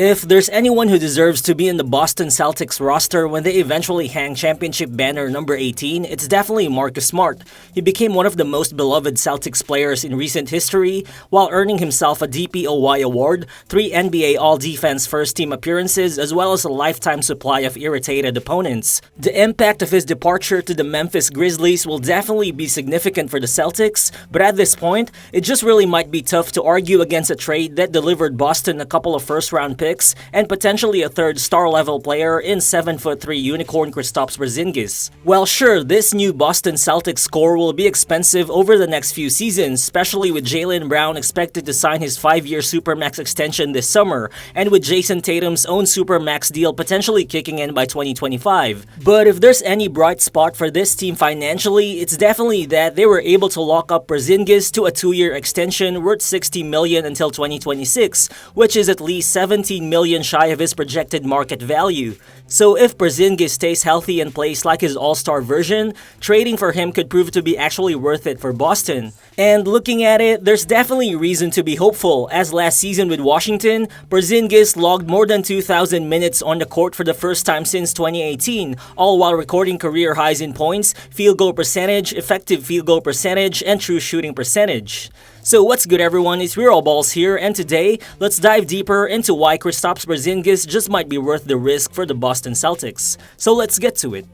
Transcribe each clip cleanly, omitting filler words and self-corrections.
If there's anyone who deserves to be in the Boston Celtics roster when they eventually hang championship banner number 18, it's definitely Marcus Smart. He became one of the most beloved Celtics players in recent history while earning himself a DPOY award, 3 NBA All-Defense first-team appearances, as well as a lifetime supply of irritated opponents. The impact of his departure to the Memphis Grizzlies will definitely be significant for the Celtics, but at this point, it just really might be tough to argue against a trade that delivered Boston a couple of first-round picks and potentially a third star-level player in 7'3" unicorn Kristaps Porzingis. Well, sure, this new Boston Celtics core will be expensive over the next few seasons, especially with Jaylen Brown expected to sign his 5-year supermax extension this summer, and with Jayson Tatum's own supermax deal potentially kicking in by 2025. But if there's any bright spot for this team financially, it's definitely that they were able to lock up Porzingis to a 2-year extension worth $60 million until 2026, which is at least $17 million shy of his projected market value. So if Porzingis stays healthy and plays like his all-star version, trading for him could prove to be actually worth it for Boston. And looking at it, there's definitely reason to be hopeful, as last season with Washington, Porzingis logged more than 2,000 minutes on the court for the first time since 2018, all while recording career highs in points, field goal percentage, effective field goal percentage, and true shooting percentage. So what's good everyone, it's Real Balls here, and today, let's dive deeper into why Kristaps Porzingis just might be worth the risk for the Boston Celtics. So let's get to it.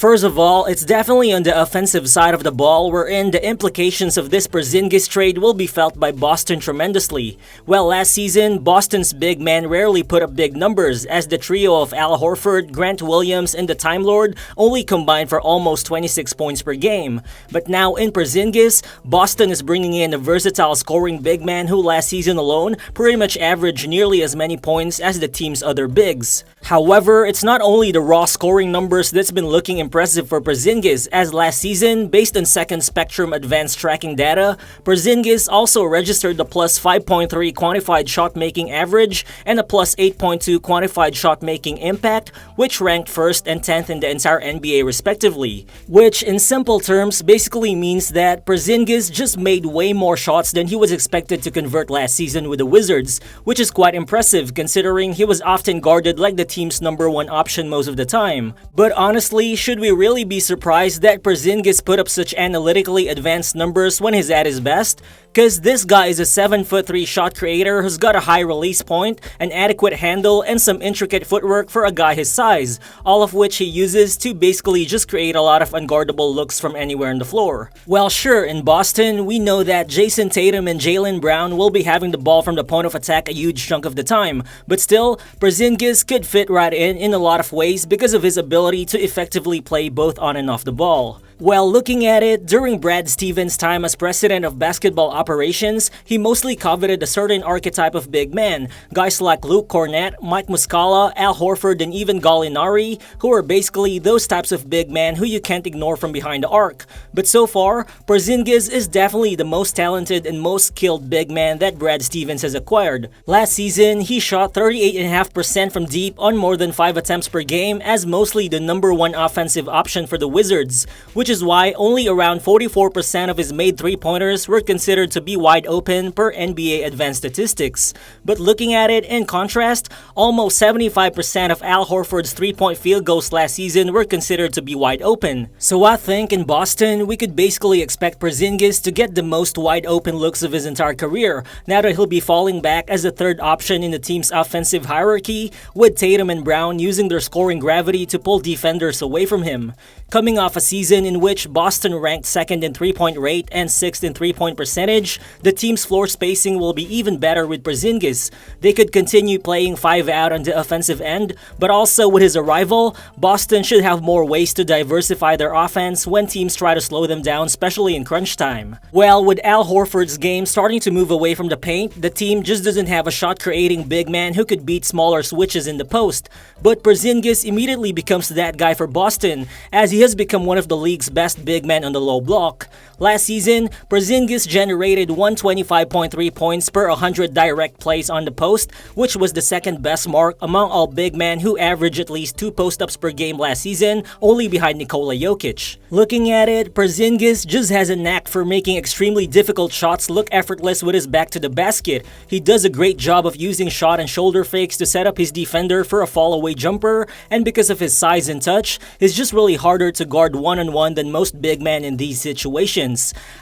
First of all, it's definitely on the offensive side of the ball wherein the implications of this Porzingis trade will be felt by Boston tremendously. Well, last season, Boston's big men rarely put up big numbers as the trio of Al Horford, Grant Williams, and the Time Lord only combined for almost 26 points per game. But now in Porzingis, Boston is bringing in a versatile scoring big man who last season alone pretty much averaged nearly as many points as the team's other bigs. However, it's not only the raw scoring numbers that's been looking impressive for Porzingis, as last season, based on Second Spectrum advanced tracking data, Porzingis also registered a plus 5.3 quantified shot-making average and a plus 8.2 quantified shot-making impact, which ranked 1st and 10th in the entire NBA respectively. Which, in simple terms, basically means that Porzingis just made way more shots than he was expected to convert last season with the Wizards, which is quite impressive considering he was often guarded like the team's number 1 option most of the time. But honestly, should we really be surprised that Porzingis put up such analytically advanced numbers when he's at his best? Cause this guy is a 7'3" shot creator who's got a high release point, an adequate handle, and some intricate footwork for a guy his size, all of which he uses to basically just create a lot of unguardable looks from anywhere on the floor. Well, sure, in Boston, we know that Jayson Tatum and Jaylen Brown will be having the ball from the point of attack a huge chunk of the time, but still, Porzingis could fit right in a lot of ways because of his ability to effectively play both on and off the ball. Well, looking at it, during Brad Stevens' time as president of basketball operations, he mostly coveted a certain archetype of big man, guys like Luke Cornett, Mike Muscala, Al Horford, and even Gallinari, who are basically those types of big men who you can't ignore from behind the arc. But so far, Porzingis is definitely the most talented and most skilled big man that Brad Stevens has acquired. Last season, he shot 38.5% from deep on more than 5 attempts per game as mostly the number 1 offensive option for the Wizards, which is why only around 44% of his made 3-pointers were considered to be wide open per NBA advanced statistics. But looking at it in contrast, almost 75% of Al Horford's 3-point field goals last season were considered to be wide open. So I think in Boston, we could basically expect Porzingis to get the most wide open looks of his entire career, now that he'll be falling back as the third option in the team's offensive hierarchy, with Tatum and Brown using their scoring gravity to pull defenders away from him. Coming off a season in which Boston ranked 2nd in 3-point rate and 6th in 3-point percentage, the team's floor spacing will be even better with Porzingis. They could continue playing 5 out on the offensive end, but also with his arrival, Boston should have more ways to diversify their offense when teams try to slow them down, especially in crunch time. Well, with Al Horford's game starting to move away from the paint, the team just doesn't have a shot-creating big man who could beat smaller switches in the post. But Porzingis immediately becomes that guy for Boston, as he has become one of the league's sixth best big man on the low block. Last season, Porzingis generated 125.3 points per 100 direct plays on the post, which was the second best mark among all big men who averaged at least 2 post-ups per game last season, only behind Nikola Jokic. Looking at it, Porzingis just has a knack for making extremely difficult shots look effortless with his back to the basket. He does a great job of using shot and shoulder fakes to set up his defender for a fall-away jumper, and because of his size and touch, he's just really harder to guard one-on-one than most big men in these situations.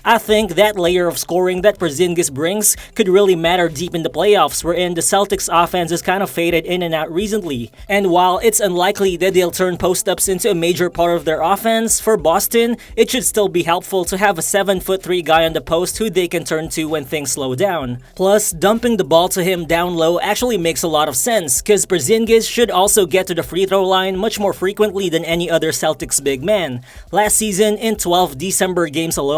I think that layer of scoring that Porzingis brings could really matter deep in the playoffs, wherein the Celtics offense has kind of faded in and out recently. And while it's unlikely that they'll turn post-ups into a major part of their offense, for Boston, it should still be helpful to have a 7'3" guy on the post who they can turn to when things slow down. Plus, dumping the ball to him down low actually makes a lot of sense, because Porzingis should also get to the free throw line much more frequently than any other Celtics big man. Last season, in 12 December games alone,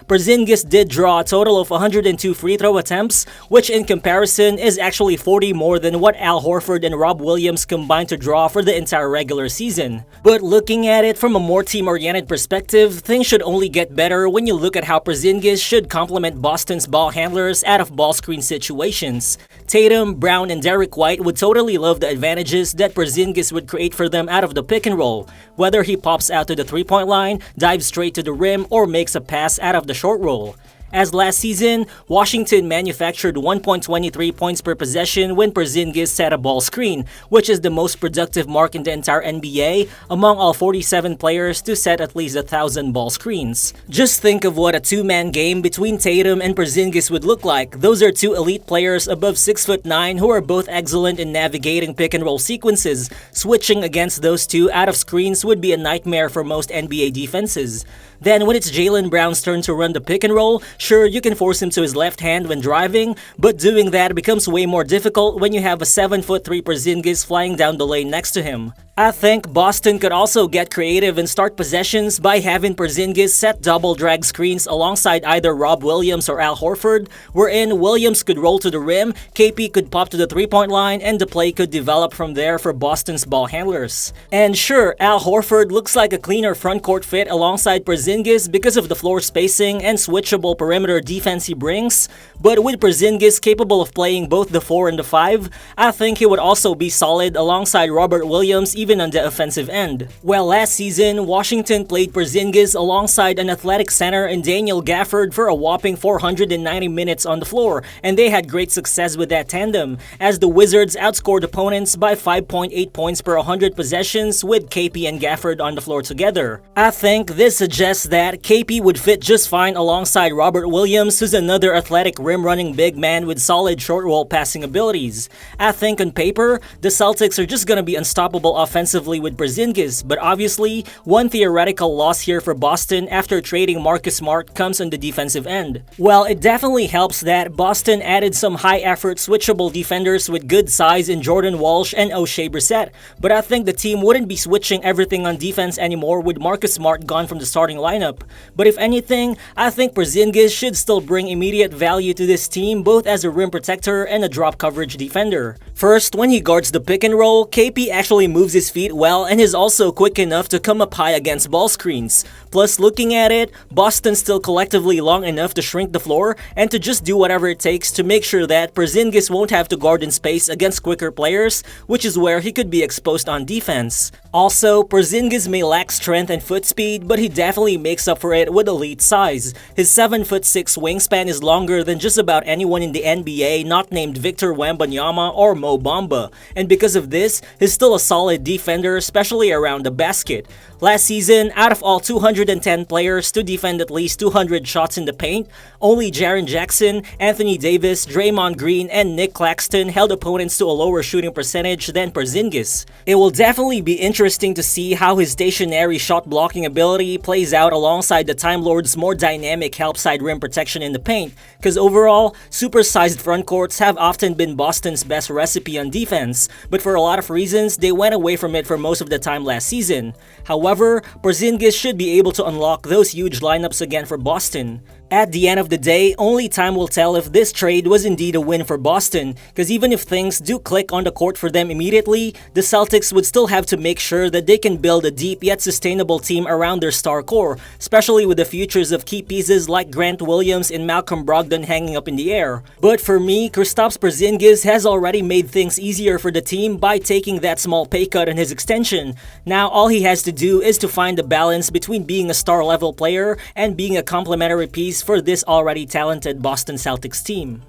Porzingis did draw a total of 102 free throw attempts, which in comparison is actually 40 more than what Al Horford and Rob Williams combined to draw for the entire regular season. But looking at it from a more team-oriented perspective, things should only get better when you look at how Porzingis should complement Boston's ball handlers out of ball screen situations. Tatum, Brown, and Derrick White would totally love the advantages that Porzingis would create for them out of the pick and roll, whether he pops out to the three-point line, dives straight to the rim, or makes a pass out of the short roll. As last season, Washington manufactured 1.23 points per possession when Porzingis set a ball screen, which is the most productive mark in the entire NBA among all 47 players to set at least 1,000 ball screens. Just think of what a two-man game between Tatum and Porzingis would look like. Those are two elite players above 6'9" who are both excellent in navigating pick-and-roll sequences. Switching against those two out of screens would be a nightmare for most NBA defenses. Then when it's Jaylen Brown's turn to run the pick and roll, sure, you can force him to his left hand when driving, but doing that becomes way more difficult when you have a 7'3" Porzingis flying down the lane next to him. I think Boston could also get creative and start possessions by having Porzingis set double drag screens alongside either Rob Williams or Al Horford, wherein Williams could roll to the rim, KP could pop to the three-point line, and the play could develop from there for Boston's ball handlers. And sure, Al Horford looks like a cleaner frontcourt fit alongside Porzingis because of the floor spacing and switchable perimeter defense he brings, but with Porzingis capable of playing both the 4 and the 5, I think he would also be solid alongside Robert Williams even on the offensive end. Well, last season, Washington played Porzingis alongside an athletic center in Daniel Gafford for a whopping 490 minutes on the floor, and they had great success with that tandem, as the Wizards outscored opponents by 5.8 points per 100 possessions with KP and Gafford on the floor together. I think this suggests that KP would fit just fine alongside Robert Williams, who's another athletic rim-running big man with solid short-roll passing abilities. I think on paper, the Celtics are just gonna be unstoppable offensively with Porzingis, but obviously, one theoretical loss here for Boston after trading Marcus Smart comes on the defensive end. Well, it definitely helps that Boston added some high-effort switchable defenders with good size in Jordan Walsh and Oshae Brissett, but I think the team wouldn't be switching everything on defense anymore with Marcus Smart gone from the starting lineup. But if anything, I think Porzingis should still bring immediate value to this team both as a rim protector and a drop coverage defender. First, when he guards the pick and roll, KP actually moves his feet well and is also quick enough to come up high against ball screens. Plus, looking at it, Boston's still collectively long enough to shrink the floor and to just do whatever it takes to make sure that Porzingis won't have to guard in space against quicker players, which is where he could be exposed on defense. Also, Porzingis may lack strength and foot speed, but he definitely makes up for it with elite size. His 7'6" wingspan is longer than just about anyone in the NBA not named Victor Wembanyama or Mo Bamba, and because of this, he's still a solid defender, especially around the basket. Last season, out of all 210 players to defend at least 200 shots in the paint, only Jaren Jackson, Anthony Davis, Draymond Green, and Nick Claxton held opponents to a lower shooting percentage than Porzingis. It will definitely be interesting to see how his stationary shot blocking ability plays out alongside the Time Lord's more dynamic help side rim protection in the paint, because overall, supersized frontcourts have often been Boston's best recipe on defense, but for a lot of reasons, they went away from it for most of the time last season. However, Porzingis should be able to unlock those huge lineups again for Boston. At the end of the day, only time will tell if this trade was indeed a win for Boston, because even if things do click on the court for them immediately, the Celtics would still have to make sure that they can build a deep yet sustainable team around their star core, especially with the futures of key pieces like Grant Williams and Malcolm Brogdon hanging up in the air. But for me, Kristaps Porzingis has already made things easier for the team by taking that small pay cut on his extension. Now all he has to do is to find the balance between being a star level player and being a complementary piece for this already talented Boston Celtics team.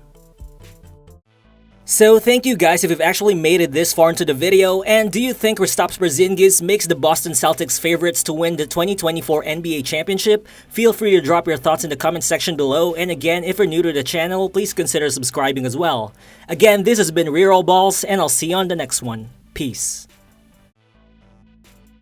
So thank you guys if you've actually made it this far into the video, and do you think Kristaps Porzingis makes the Boston Celtics favorites to win the 2024 NBA Championship? Feel free to drop your thoughts in the comment section below, and again, if you're new to the channel, please consider subscribing as well. Again, this has been Reroll Balls, and I'll see you on the next one. Peace.